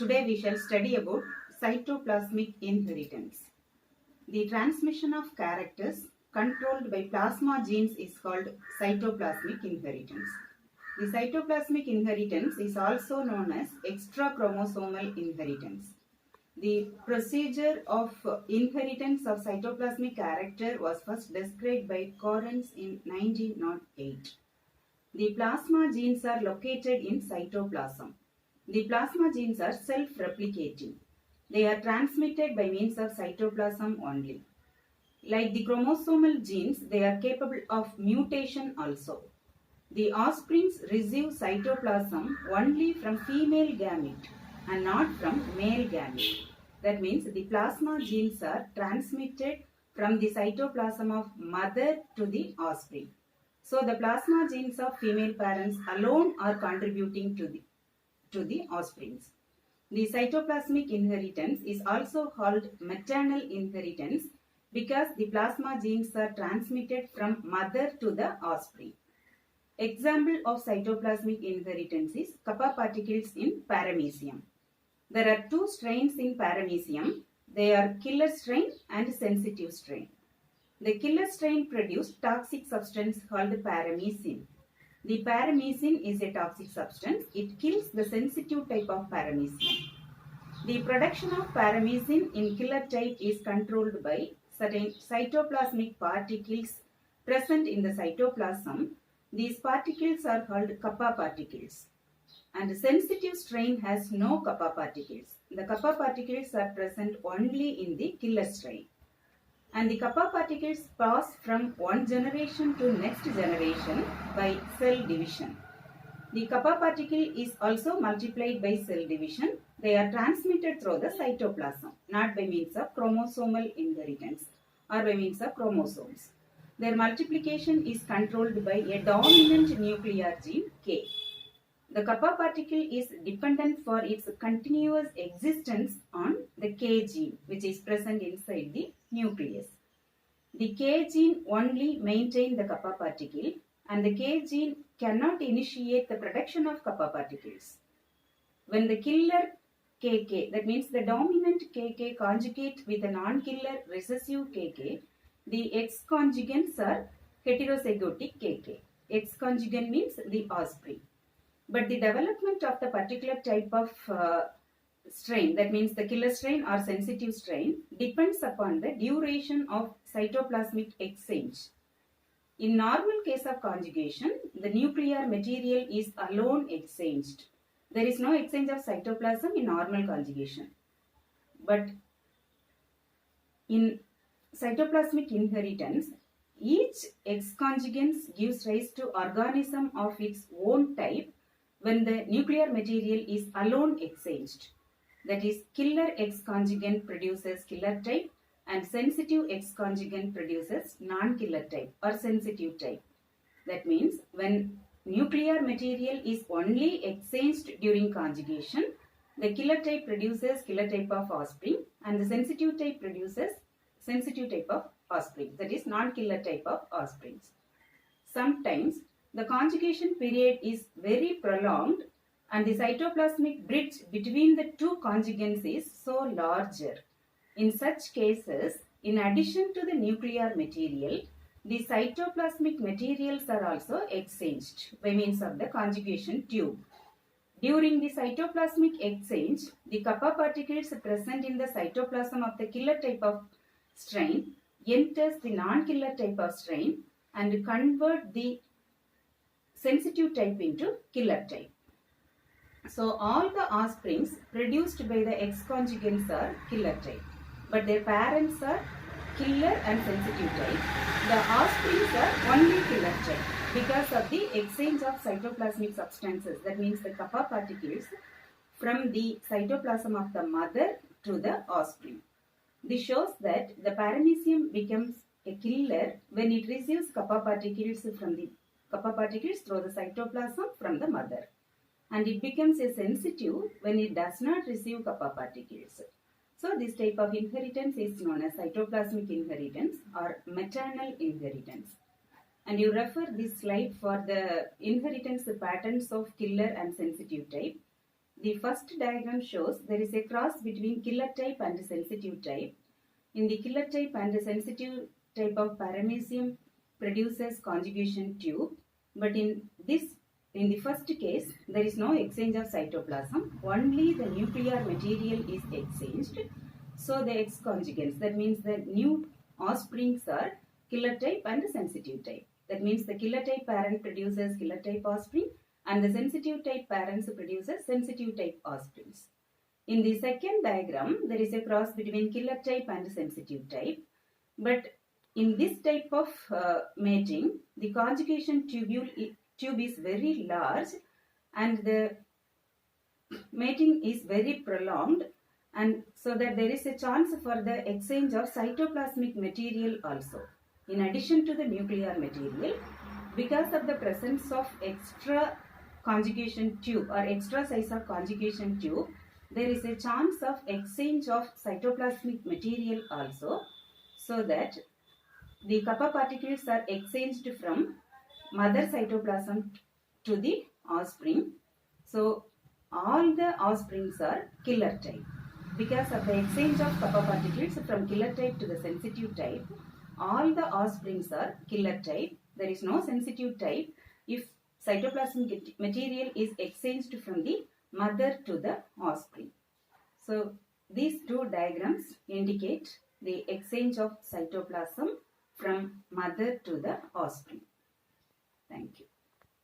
Today we shall study about cytoplasmic inheritance. The transmission of characters controlled by plasma genes is called cytoplasmic inheritance. The cytoplasmic inheritance is also known as extrachromosomal inheritance. The procedure of inheritance of cytoplasmic character was first described by Correns in 1908. The plasma genes are located in cytoplasm. The plasma genes are self-replicating. They are transmitted by means of cytoplasm only. Like the chromosomal genes, they are capable of mutation also. The offsprings receive cytoplasm only from female gamete and not from male gamete. That means the plasma genes are transmitted from the cytoplasm of mother to the offspring. So the plasma genes of female parents alone are contributing to the offsprings. The cytoplasmic inheritance is also called maternal inheritance because the plasma genes are transmitted from mother to the offspring. Example of cytoplasmic inheritance is kappa particles in paramecium. There are two strains in paramecium. They are killer strain and sensitive strain. The killer strain produced toxic substance called paramecin. The paramecin is a toxic substance. It kills the sensitive type of paramecin. The production of paramecin in killer type is controlled by certain cytoplasmic particles present in the cytoplasm. These particles are called kappa particles. And the sensitive strain has no kappa particles. The kappa particles are present only in the killer strain. And the kappa particles pass from one generation to next generation by cell division. The kappa particle is also multiplied by cell division. They are transmitted through the cytoplasm, not by means of chromosomal inheritance or by means of chromosomes. Their multiplication is controlled by a dominant nuclear gene K. The kappa particle is dependent for its continuous existence on the K gene, which is present inside the nucleus. The K gene only maintains the kappa particle, and the K gene cannot initiate the production of kappa particles. When the killer KK, that means the dominant KK conjugate with a non-killer recessive KK, the X conjugates are heterozygotic KK. X conjugate means the offspring. But the development of the particular type of strain, that means the killer strain or sensitive strain, depends upon the duration of cytoplasmic exchange. In normal case of conjugation, the nuclear material is alone exchanged. There is no exchange of cytoplasm in normal conjugation. But in cytoplasmic inheritance, each X conjugans gives rise to organism of its own type when the nuclear material is alone exchanged. That is, killer X conjugant produces killer type and sensitive X conjugant produces non-killer type or sensitive type. That means when nuclear material is only exchanged during conjugation, the killer type produces killer type of offspring and the sensitive type produces sensitive type of offspring. That is non-killer type of offsprings. Sometimes the conjugation period is very prolonged and the cytoplasmic bridge between the two conjugates is so larger. In such cases, in addition to the nuclear material, the cytoplasmic materials are also exchanged by means of the conjugation tube. During the cytoplasmic exchange, the kappa particles present in the cytoplasm of the killer type of strain enters the non-killer type of strain and convert the sensitive type into killer type. So all the offsprings produced by the X conjugates are killer type, but their parents are killer and sensitive type. The offsprings are only killer type because of the exchange of cytoplasmic substances, that means the kappa particles from the cytoplasm of the mother to the offspring. This shows that the paramecium becomes a killer when it receives kappa particles through the cytoplasm from the mother, and it becomes a sensitive when it does not receive kappa particles. So this type of inheritance is known as cytoplasmic inheritance or maternal inheritance. And you refer this slide for the inheritance patterns of killer and sensitive type. The first diagram shows there is a cross between killer type and sensitive type. In the killer type and sensitive type of paramecium produces conjugation tube, but in the first case there is no exchange of cytoplasm, only the nuclear material is exchanged. So the X conjugates, that means the new offsprings are killer type and sensitive type. That means the killer type parent produces killer type offspring and the sensitive type parents produces sensitive type offsprings. In the second diagram, there is a cross between killer type and sensitive type. But in this type of mating, the conjugation tube is very large and the mating is very prolonged, and so that there is a chance for the exchange of cytoplasmic material also. In addition to the nuclear material, because of the presence of extra conjugation tube or extra size of conjugation tube, there is a chance of exchange of cytoplasmic material also, so that the kappa particles are exchanged from mother cytoplasm to the offspring. So all the offsprings are killer type. Because of the exchange of kappa particles from killer type to the sensitive type, all the offsprings are killer type. There is no sensitive type if cytoplasmic material is exchanged from the mother to the offspring. So these two diagrams indicate the exchange of cytoplasm from mother to the offspring. Thank you.